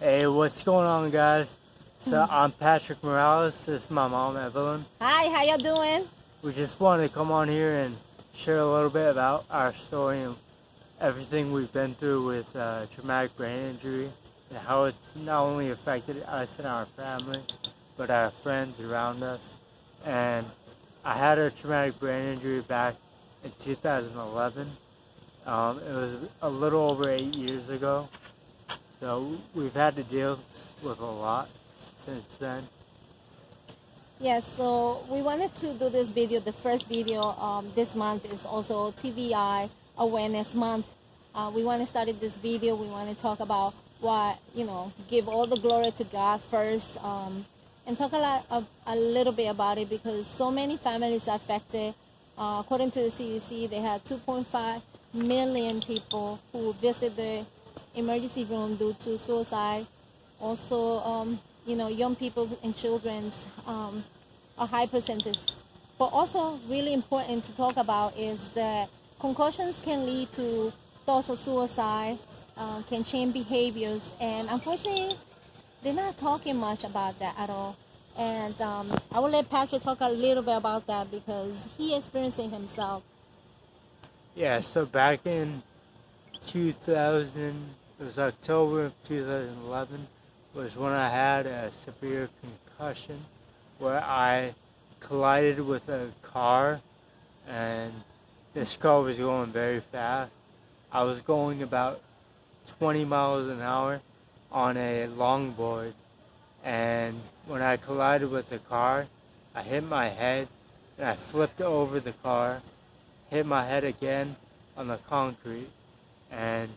Hey, what's going on, guys? So I'm Patrick Morales. This is my mom, Evelyn. Hi, how you doing? We just wanted to come on here and share a little bit about our story and everything we've been through with traumatic brain injury and how it's not only affected us and our family, but our friends around us. And I had a traumatic brain injury back in 2011. It was a little over 8 years ago. So we've had to deal with a lot since then. Yes, so we wanted to do this video. The first video this month is also TBI Awareness Month. We want to start this video. We want to talk about what, give all the glory to God first, and talk a little bit about it because so many families are affected. According to the CDC, they had 2.5 million people who visit the emergency room due to suicide. Also, young people and children's a high percentage. But also really important to talk about is that concussions can lead to thoughts of suicide, can change behaviors, and unfortunately, they're not talking much about that at all. And I will let Patrick talk a little bit about that because he experienced it himself. Yeah, so back in 2000, it was October of 2011, was when I had a severe concussion where I collided with a car, and this car was going very fast. I was going about 20 miles an hour on a longboard, and when I collided with the car, I hit my head, and I flipped over the car, hit my head again on the concrete, and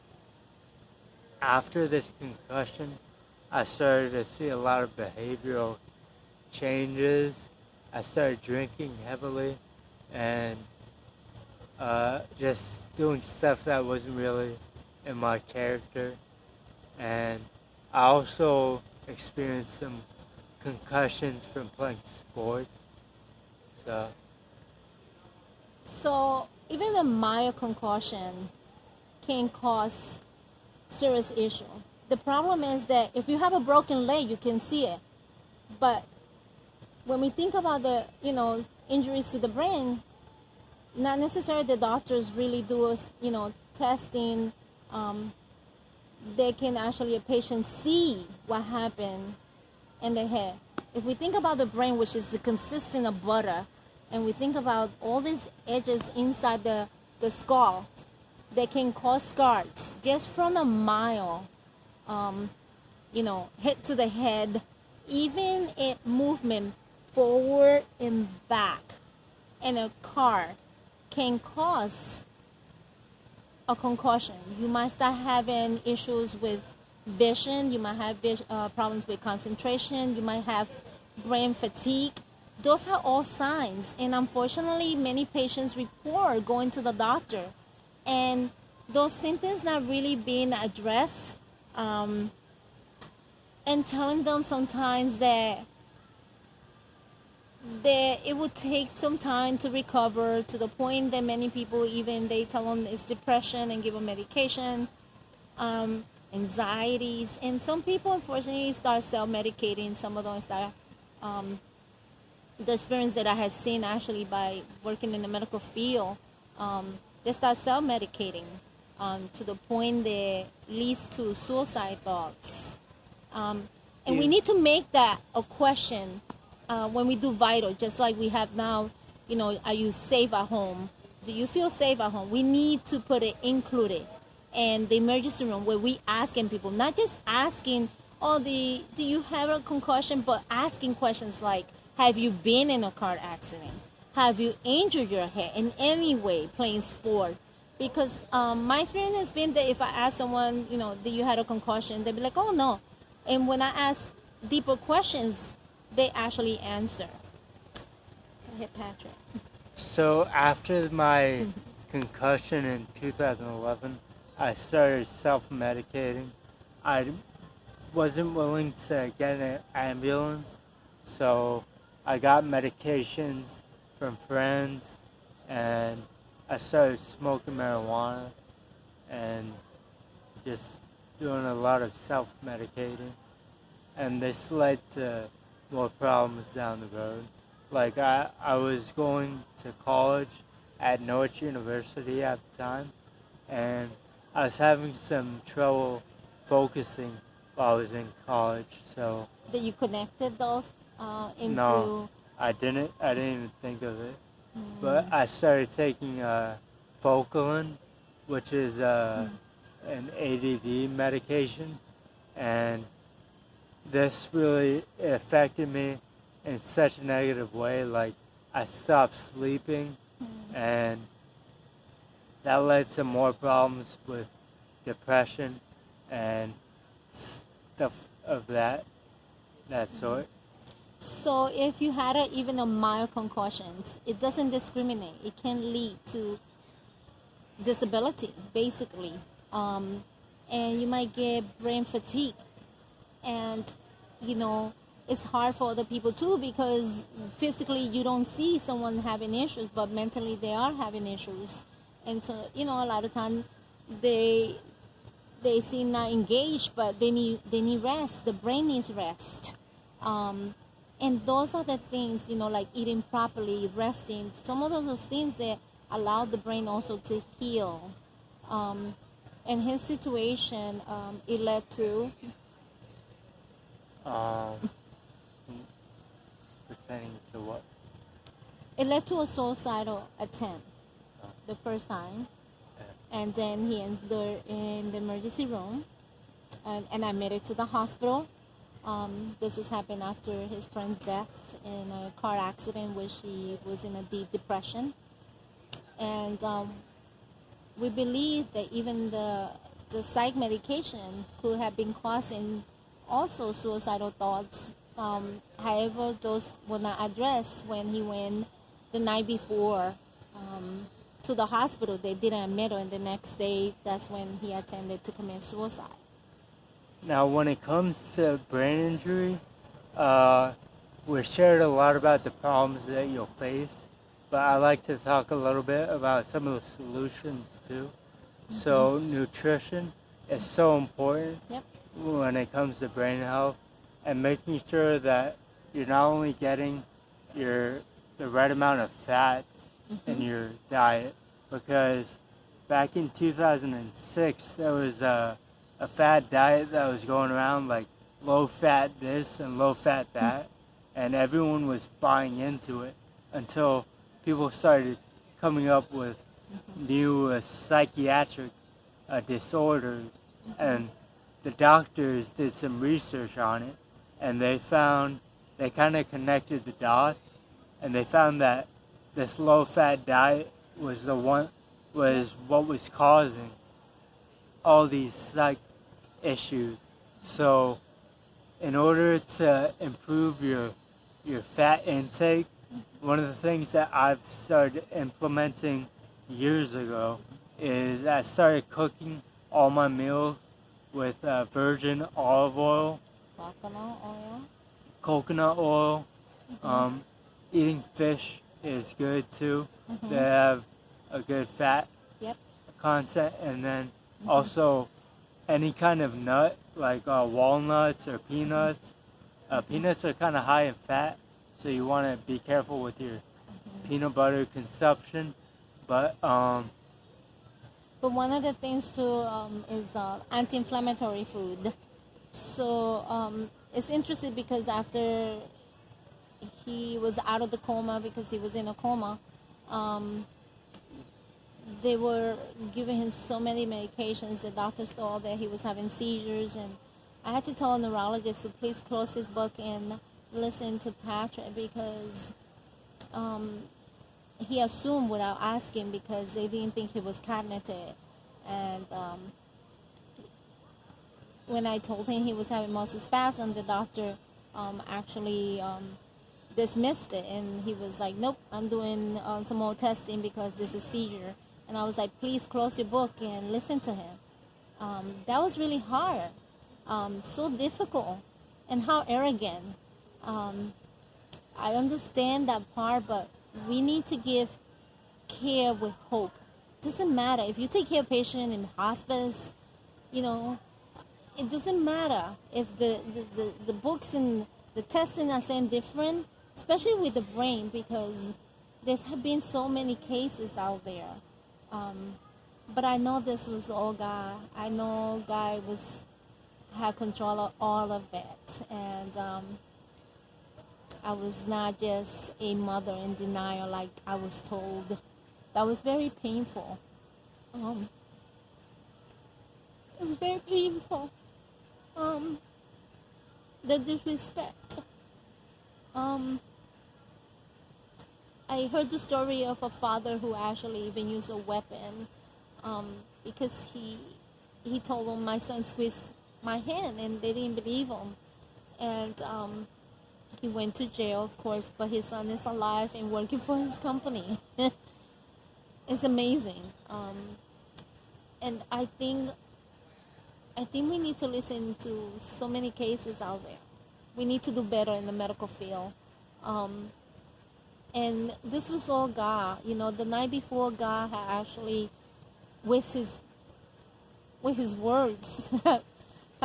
after this concussion, I started to see a lot of behavioral changes. I started drinking heavily and just doing stuff that wasn't really in my character. And I also experienced some concussions from playing sports. So even a mild concussion can cause serious issue. The problem is that if you have a broken leg, you can see it. But when we think about the, injuries to the brain, not necessarily the doctors really do, testing. They can actually, a patient see what happened in the head. If we think about the brain, which is consistent of butter, and we think about all these edges inside the skull, they can cause scars just from a mild, hit to the head, even a movement forward and back in a car can cause a concussion. You might start having issues with vision. You might have problems with concentration. You might have brain fatigue. Those are all signs. And unfortunately, many patients report going to the doctor and those symptoms not really being addressed, and telling them sometimes that it would take some time to recover, to the point that many people even they tell them it's depression and give them medication, anxieties, and some people unfortunately start self-medicating. Some of them start the experience that I had seen actually by working in the medical field, they start self-medicating to the point that leads to suicide thoughts. And we need to make that a question when we do vital, just like we have now, are you safe at home? Do you feel safe at home? We need to put it included in the emergency room where we asking people, not just asking, do you have a concussion, but asking questions like, have you been in a car accident? Have you injured your head in any way playing sport? Because my experience has been that if I ask someone, do you have a concussion, they'll be like, oh, no. And when I ask deeper questions, they actually answer. Go ahead, Patrick. So after my concussion in 2011, I started self-medicating. I wasn't willing to get an ambulance, so I got medications from friends, and I started smoking marijuana and just doing a lot of self-medicating, and this led to more problems down the road. Like I was going to college at Norwich University at the time, and I was having some trouble focusing while I was in college. So That you connected those into. no, I didn't. I didn't even think of it. But I started taking Focalin, which is an ADD medication, and this really affected me in such a negative way. Like I stopped sleeping, and that led to more problems with depression and stuff of that sort. So if you had even a mild concussion, it doesn't discriminate. It can lead to disability, basically. And you might get brain fatigue. And, it's hard for other people too, because physically you don't see someone having issues, but mentally they are having issues. And so, a lot of times they seem not engaged, but they need rest. The brain needs rest. And those are the things, like eating properly, resting. Some of those things that allow the brain also to heal. In his situation, it led to Pertaining to what? It led to a suicidal attempt the first time. And then he ended in the emergency room and admitted to the hospital. This has happened after his friend's death in a car accident, where she was in a deep depression. And we believe that even the psych medication could have been causing also suicidal thoughts. However, those were not addressed when he went the night before to the hospital. They didn't admit him, and the next day, that's when he attempted to commit suicide. Now, when it comes to brain injury, we shared a lot about the problems that you'll face, but I like to talk a little bit about some of the solutions too. So, nutrition is so important when it comes to brain health, and making sure that you're not only getting the right amount of fats in your diet, because back in 2006 there was a fat diet that was going around, like low fat this and low fat that, and everyone was buying into it until people started coming up with new psychiatric disorders, and the doctors did some research on it, and they kind of connected the dots, and they found that this low fat diet was what was causing all these psych issues. So in order to improve your fat intake, one of the things that I've started implementing years ago is I started cooking all my meals with virgin olive oil, coconut oil. Eating fish is good too. They have a good fat content, and then also any kind of nut like walnuts or peanuts. Peanuts are kind of high in fat, so you want to be careful with your peanut butter consumption. But one of the things too is anti-inflammatory food. So it's interesting because after he was out of the coma, because he was in a coma, they were giving him so many medications. The doctors thought that he was having seizures, and I had to tell a neurologist to please close his book and listen to Patrick, because he assumed without asking, because they didn't think he was cognitive. And when I told him he was having muscle spasm, the doctor actually dismissed it, and he was like, nope, I'm doing some more testing because this is seizure. And I was like, please close your book and listen to him. That was really hard, so difficult, and how arrogant. I understand that part, but we need to give care with hope. Doesn't matter if you take care of a patient in hospice, it doesn't matter if the books and the testing are saying different, especially with the brain, because there's have been so many cases out there. But I know this was all God. I know God had control of all of it, and I was not just a mother in denial like I was told. That was very painful. It was very painful. The disrespect. I heard the story of a father who actually even used a weapon, because he told him my son squeezed my hand, and they didn't believe him. And he went to jail, of course, but his son is alive and working for his company. It's amazing. And I think we need to listen to so many cases out there. We need to do better in the medical field. And this was all God. You know, the night before, God had actually, with his words,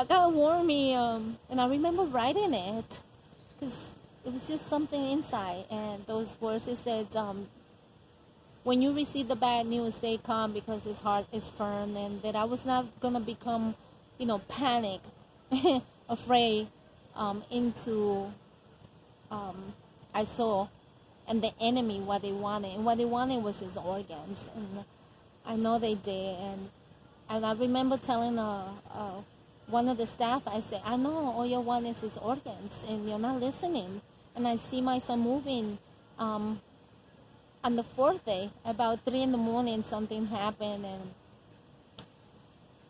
God warned me, and I remember writing it, because it was just something inside. And those words, it said, when you receive the bad news, stay calm because his heart is firm, and that I was not going to become, panic, afraid, into, I saw, and the enemy, what they wanted. And what they wanted was his organs. And I know they did. And I remember telling one of the staff, I said, I know all you want is his organs, and you're not listening. And I see my son moving. On the fourth day, about 3 a.m, something happened, and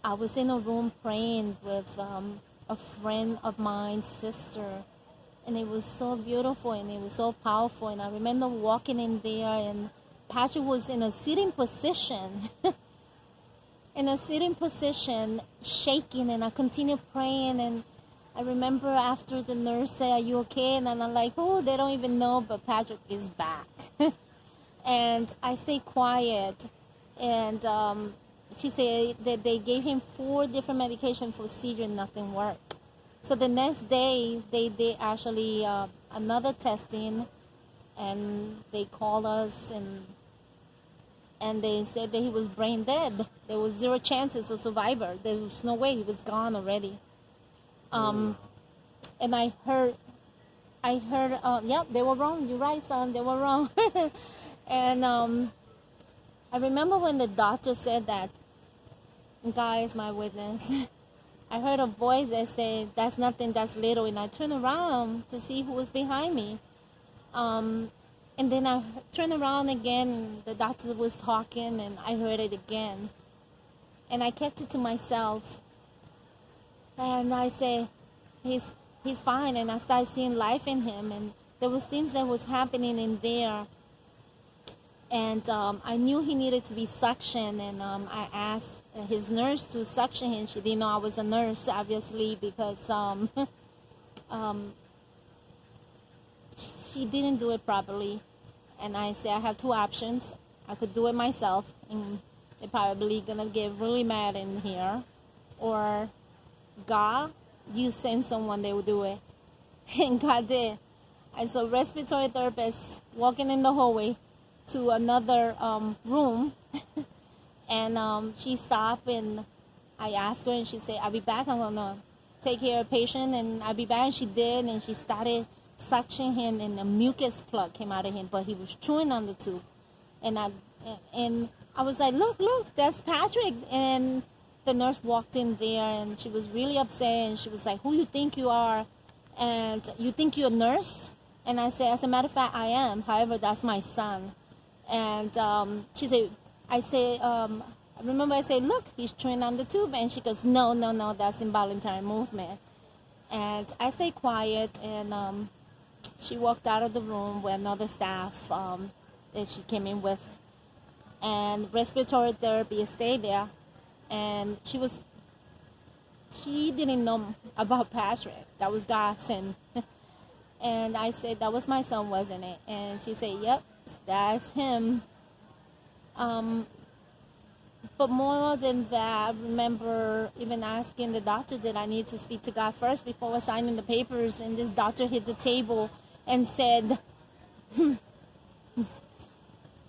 I was in a room praying with a friend of mine's sister, and it was so beautiful and it was so powerful. And I remember walking in there, and Patrick was in a sitting position, shaking, and I continued praying. And I remember after the nurse said, "Are you okay?" And I'm like, "Oh, they don't even know, but Patrick is back." And I stayed quiet, and she said that they gave him 4 different medications for seizure and nothing worked. So the next day, they did actually another testing, and they called us, and they said that he was brain dead. There was 0 chances of survivor. There was no way. He was gone already. And I heard, yep, they were wrong. You're right, son. They were wrong. And I remember when the doctor said that, God is my witness. I heard a voice that said, "That's nothing, that's little." And I turned around to see who was behind me. And then I turned around again, and the doctor was talking, and I heard it again. And I kept it to myself. And I said, he's fine. And I started seeing life in him. And there was things that was happening in there. And I knew he needed to be suctioned. And I asked his nurse to suction him. She didn't know I was a nurse, obviously, because she didn't do it properly. And I said, I have 2 options. I could do it myself, and they're probably gonna get really mad in here, or God, you send someone, they will do it. And God did. And so respiratory therapist walking in the hallway to another room, and she stopped, and I asked her, and she said, "I'll be back. I'm gonna take care of a patient," and I'll be back. And she did, and she started suctioning him, and a mucus plug came out of him, but he was chewing on the tube. And I was like, look, that's Patrick. And the nurse walked in there, and she was really upset, and she was like, "Who you think you are? And you think you're a nurse?" And I said, "As a matter of fact, I am. However, that's my son." And she said, I remember I said, "Look, he's chewing on the tube." And she goes, no, that's involuntary movement. And I stayed quiet, and she walked out of the room with another staff that she came in with. And respiratory therapy stayed there. And she didn't know about Patrick. That was God sent. And I said, "That was my son, wasn't it?" And she said, "Yep, that's him." But more than that, I remember even asking the doctor that I need to speak to God first before signing the papers. And this doctor hit the table and said,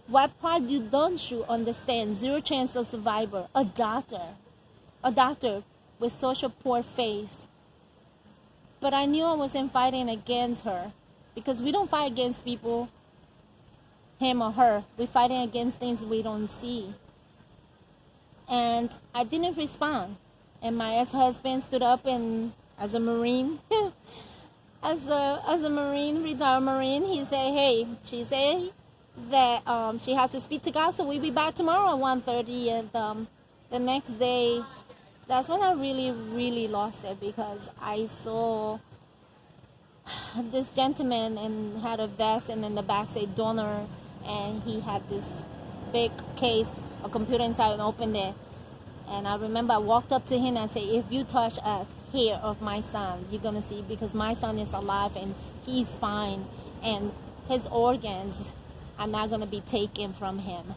what part you don't you understand? Zero chance of survivor. A doctor with such a poor faith. But I knew I wasn't fighting against her, because we don't fight against people, him or her. We're fighting against things we don't see. And I didn't respond. And my ex-husband stood up and, as a Marine, as a Marine, retired Marine, he said, hey, she said that she has to speak to God, so we'll be back tomorrow at 1:30. And the next day, that's when I really, really lost it, because I saw this gentleman and had a vest, and in the back said donor, and he had this big case, a computer inside, and opened it. And I remember I walked up to him and said, if you touch a hair of my son, you're going to see, because my son is alive and he's fine, and his organs are not going to be taken from him.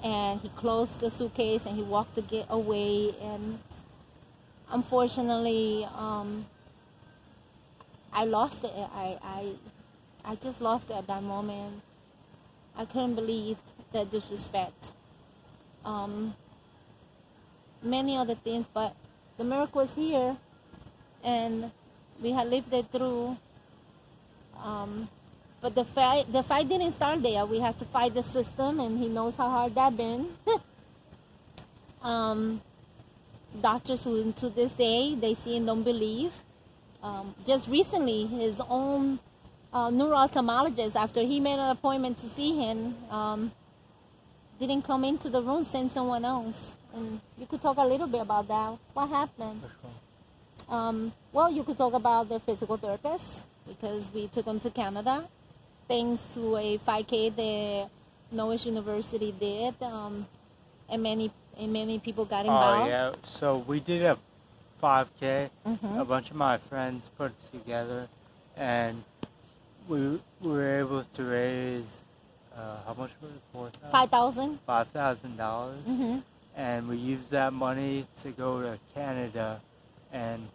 And he closed the suitcase and he walked to get away. And unfortunately, I lost it. I just lost it at that moment. I couldn't believe the disrespect. Many other things, but the miracle is here, and we had lived it through. But the fight didn't start there. We had to fight the system, and he knows how hard that been. Doctors who, to this day, they see and don't believe. Just recently, his own neuro-ophthalmologist, after he made an appointment to see him, didn't come into the room, sent someone else. And you could talk a little bit about that. What happened? Well, you could talk about the physical therapist, because we took him to Canada, thanks to a 5K that Norwich University did, and many people got involved. Oh yeah, so we did a 5K. A bunch of my friends put it together, and we were able to raise how much was it? $5,000. $5,000. And we used that money to go to Canada, and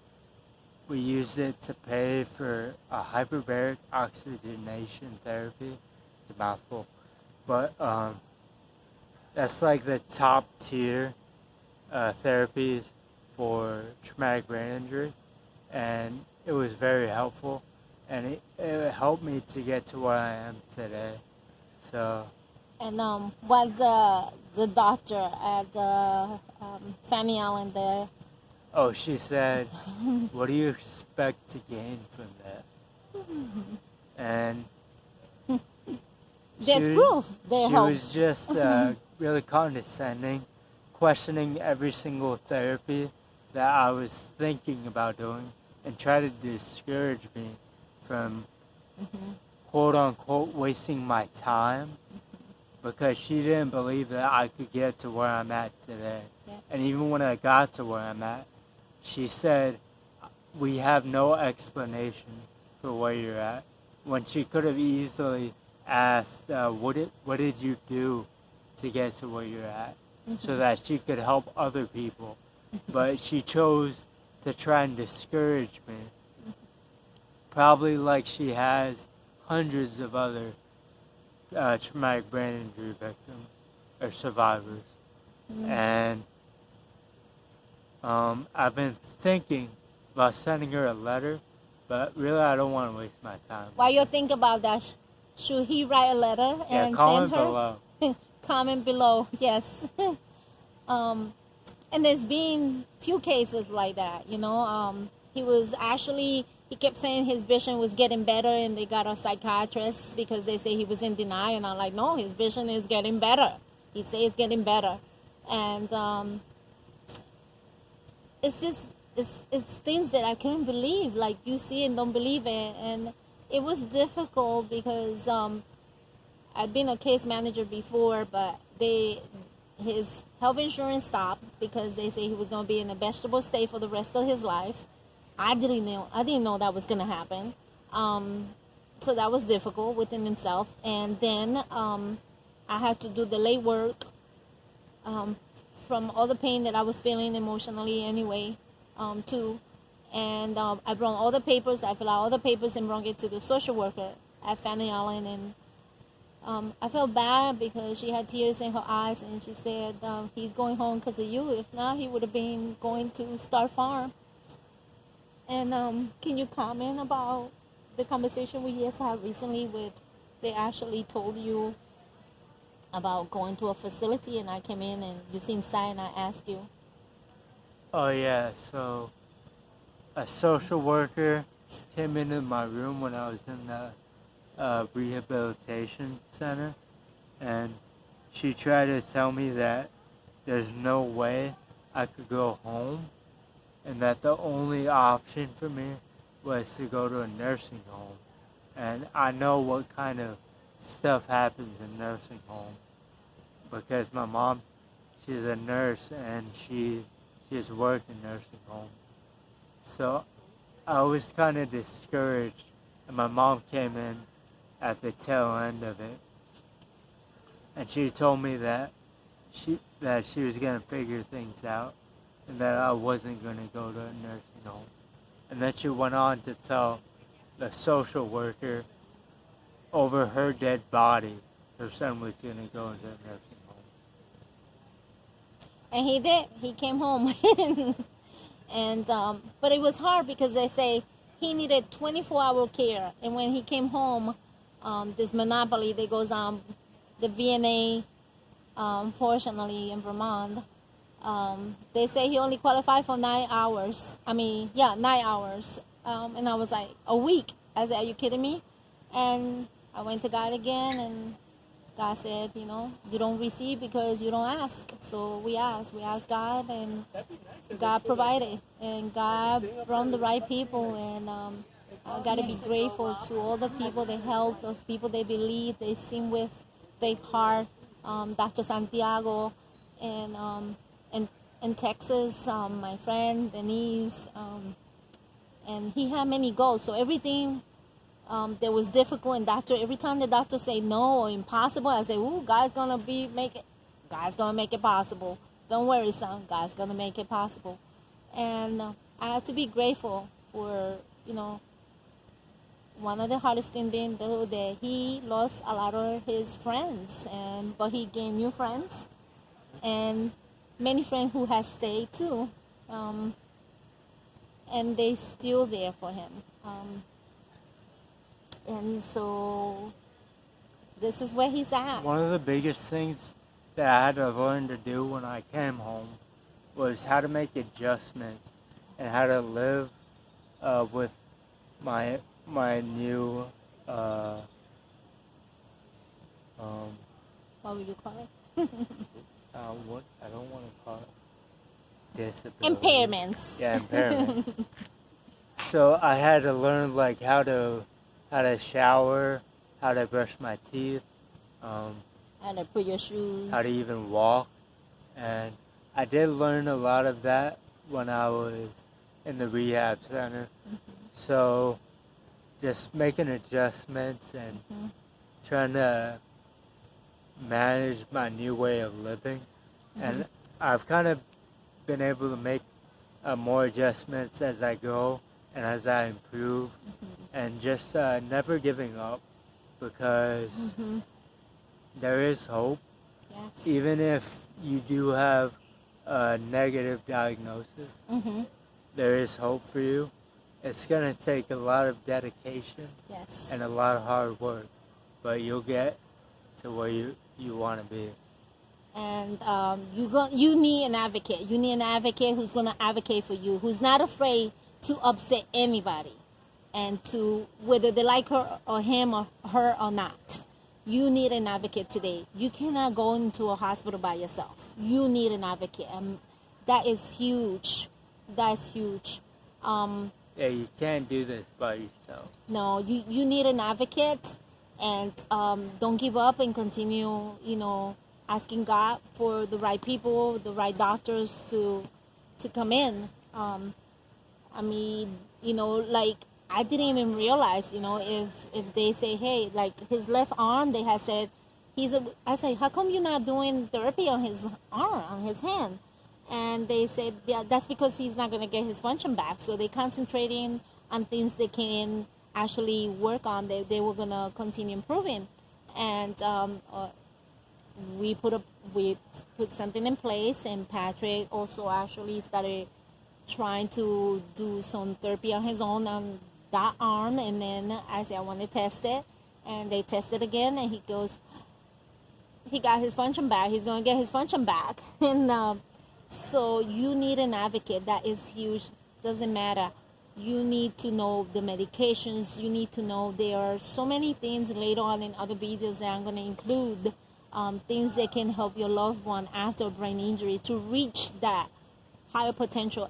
we used it to pay for a hyperbaric oxygenation therapy. It's a mouthful, but that's like the top tier therapies for traumatic brain injury, and it was very helpful, and it helped me to get to where I am today. So. And was the doctor at the Family Island there? Oh, she said, what do you expect to gain from that? And there's proof. She was just really condescending, questioning every single therapy that I was thinking about doing, and try to discourage me from quote unquote wasting my time, because she didn't believe that I could get to where I'm at today. Yeah. And even when I got to where I'm at, she said, we have no explanation for where you're at, when she could have easily asked, what did you do to get to where you're at, so that she could help other people. But she chose to try and discourage me, probably like she has hundreds of other traumatic brain injury victims or survivors. And I've been thinking about sending her a letter, but really I don't want to waste my time. While you think about that, should he write a letter and comment send her? below. Comment below, yes. And there's been few cases like that, you know. He kept saying his vision was getting better, and they got a psychiatrist because they say he was in denial. And I'm like, no, his vision is getting better. He says it's getting better. And it's just, it's things that I couldn't believe. Like, you see and don't believe it. And it was difficult because I've been a case manager before, but his health insurance stopped because they say he was going to be in a vegetable state for the rest of his life. I didn't know that was going to happen. So that was difficult within itself. And then I had to do the late work. from all the pain that I was feeling emotionally anyway, too. And I brought all the papers. I filled out all the papers and brought it to the social worker at Fanny Allen. And I felt bad because she had tears in her eyes, and she said, he's going home because of you. If not, he would have been going to Star Farm. And can you comment about the conversation we just had recently with, they actually told you about going to a facility, and I came in and you seemed sad and I asked you. Oh yeah, so a social worker came into my room when I was in the rehabilitation center, and she tried to tell me that there's no way I could go home, and that the only option for me was to go to a nursing home. And I know what kind of stuff happens in nursing home because my mom, she's a nurse and she's worked in nursing home. So I was kind of discouraged, and my mom came in at the tail end of it, and she told me that she was gonna figure things out, and that I wasn't gonna go to a nursing home. And then she went on to tell the social worker over her dead body her son was gonna go into a nursing home. And he did. He came home. And but it was hard because they say he needed 24-hour care. And when he came home, this monopoly that goes on, the VNA, fortunately in Vermont, they say he only qualified for 9 hours. 9 hours. And I was like, a week. I said, are you kidding me? And I went to God again, and God said, you don't receive because you don't ask. So we asked God, and God provided, and God brought the right people. And I got to be grateful to all the people they helped, those people they believe, they sing with their heart. Dr. Santiago, and in Texas, my friend Denise, and he had many goals. So everything that was difficult, and every time the doctor say no or impossible, I say, "Ooh, God's gonna make it possible. Don't worry, son. God's gonna make it possible." And I have to be grateful for one of the hardest things being though that he lost a lot of his friends, but he gained new friends, and many friends who have stayed too, and they still there for him. And so this is where he's at. One of the biggest things that I had to learn to do when I came home was how to make adjustments and how to live with my new what would you call it? what I don't want to call it disability. Impairments. Yeah, impairment. So I had to learn like how to shower, how to brush my teeth, How to put your shoes. how to even walk, and I did learn a lot of that when I was in the rehab center. So just making adjustments and trying to manage my new way of living. And I've kind of been able to make more adjustments as I go and as I improve, and just never giving up, because there is hope. Yes. Even if you do have a negative diagnosis, there is hope for you. It's going to take a lot of dedication Yes. and a lot of hard work, but you'll get to where you want to be. And you need an advocate. You need an advocate who's going to advocate for you, who's not afraid to upset anybody, and to whether they like her or him or her or not. You need an advocate today. You cannot go into a hospital by yourself. You need an advocate, and that is huge. That's huge. Yeah, you can't do this by yourself. No, you need an advocate, and don't give up, and continue, asking God for the right people, the right doctors to come in. Like, I didn't even realize, if they say, hey, like his left arm, they had said I said, how come you're not doing therapy on his arm, on his hand? And they said, yeah, that's because he's not going to get his function back. So they're concentrating on things they can actually work on. They were going to continue improving. And we put something in place, and Patrick also actually started trying to do some therapy on his own on that arm. And then I said, I want to test it. And they tested again, and he goes, he got his function back. He's going to get his function back. And so you need an advocate. That is huge. Doesn't matter. You need to know the medications. You need to know there are so many things later on in other videos that I'm going to include, things that can help your loved one after a brain injury to reach that higher potential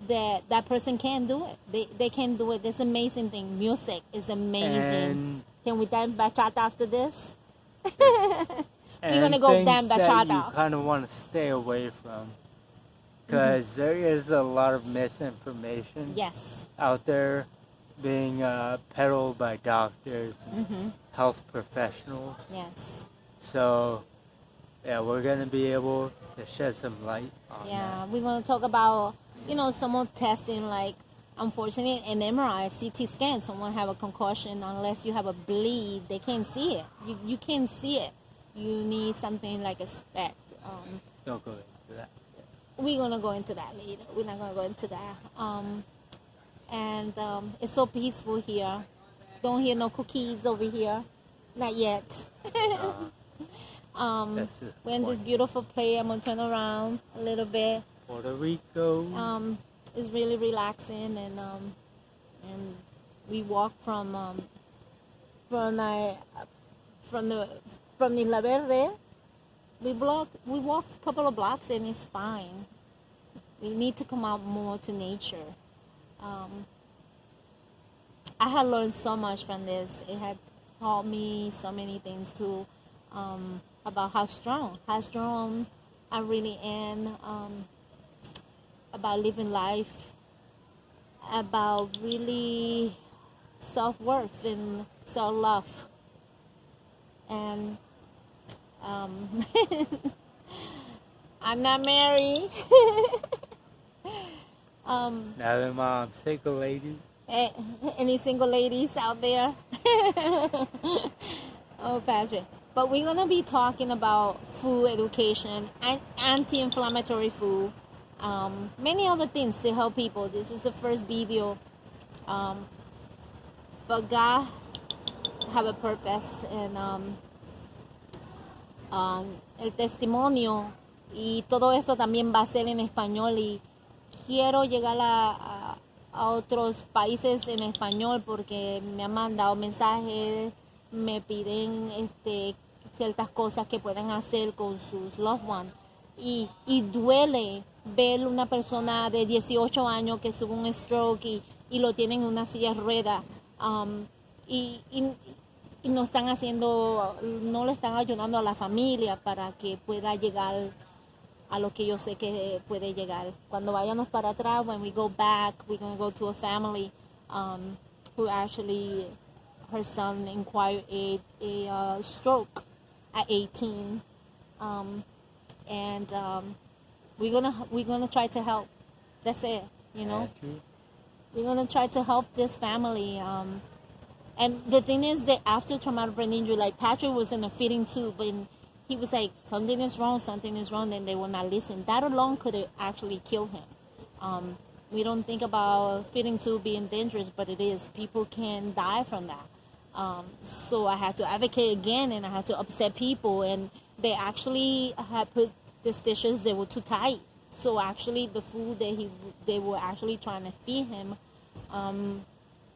that person can do it. They can do it. This amazing thing. Music is amazing. And can we dance bachata after this? We're gonna go dance bachata. That you kind of want to stay away from, because there is a lot of misinformation Yes. out there being peddled by doctors and health professionals. Yes. So, yeah, we're gonna be able to shed some light on Yeah, we're gonna talk about, someone testing, like, unfortunately, an MRI, CT scan, someone have a concussion, unless you have a bleed, they can't see it. You can't see it. You need something like a SPECT. Don't go into that. We're gonna go into that later. We're not gonna go into that. And it's so peaceful here. Don't hear no cookies over here. Not yet. We're in this beautiful place. I'm gonna turn around a little bit. Puerto Rico. It's really relaxing, and we walk from Isla Verde. We walk a couple of blocks, and it's fine. We need to come out more to nature. I had learned so much from this. It had taught me so many things too, about how strong I really am, about living life, about really self-worth and self-love. And I'm not married. Now that I'm single, ladies. Any single ladies out there? Oh, Patrick. But we're going to be talking about food education and anti-inflammatory food. Many other things to help people. This is the first video. But God have a purpose. And el testimonio y todo esto también va a ser en español. Y quiero llegar a otros países en español porque me han mandado mensajes, me piden ciertas cosas que pueden hacer con sus loved ones. Y duele ver una persona de 18 años que tuvo un stroke y lo tienen en una silla de ruedas, y no están no le están ayudando a la familia para que pueda llegar a lo que yo sé que puede llegar. Cuando vayamos para atrás, when we go back, we're going to go to a family who actually, her son acquired a stroke at 18, and we're gonna try to help. That's it, We're gonna try to help this family. And the thing is that after traumatic brain injury, like Patrick was in a feeding tube, and he was like, something is wrong, and they will not listen. That alone could have actually killed him. We don't think about feeding tube being dangerous, but it is. People can die from that. So I had to advocate again, and I had to upset people, and they actually had put the stitches, they were too tight. So actually the food that they were actually trying to feed him,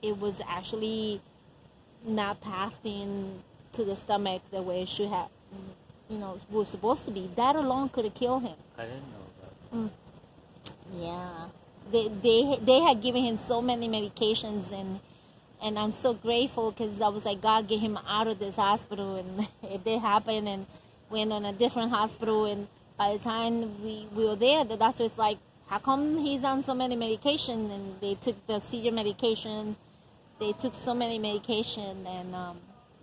it was actually not passing to the stomach the way it should have, was supposed to be. That alone could have killed him. I didn't know that. Yeah. They had given him so many medications, and I'm so grateful because I was like, God, get him out of this hospital. And it did happen, and went on a different hospital. And by the time we were there, the doctor was like, how come he's on so many medication? And they took the seizure medication. They took so many medication, and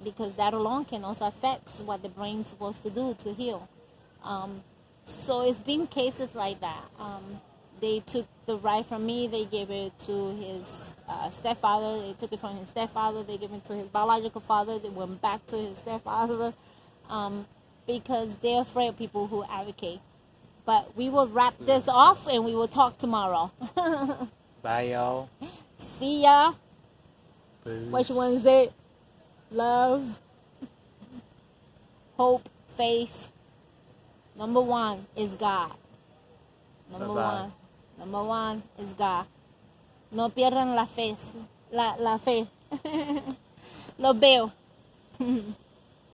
because that alone can also affect what the brain's supposed to do to heal. So it's been cases like that. They took the right from me, they gave it to his stepfather, they took it from his stepfather, they gave it to his biological father, they went back to his stepfather, because they're afraid of people who advocate. But we will wrap this off and we will talk tomorrow. Bye, y'all. See ya. Peace. Which one is it? Love, hope, faith. Number one is God. Bye-bye. Number one is God. No pierdan la fe. La fe. Lo veo.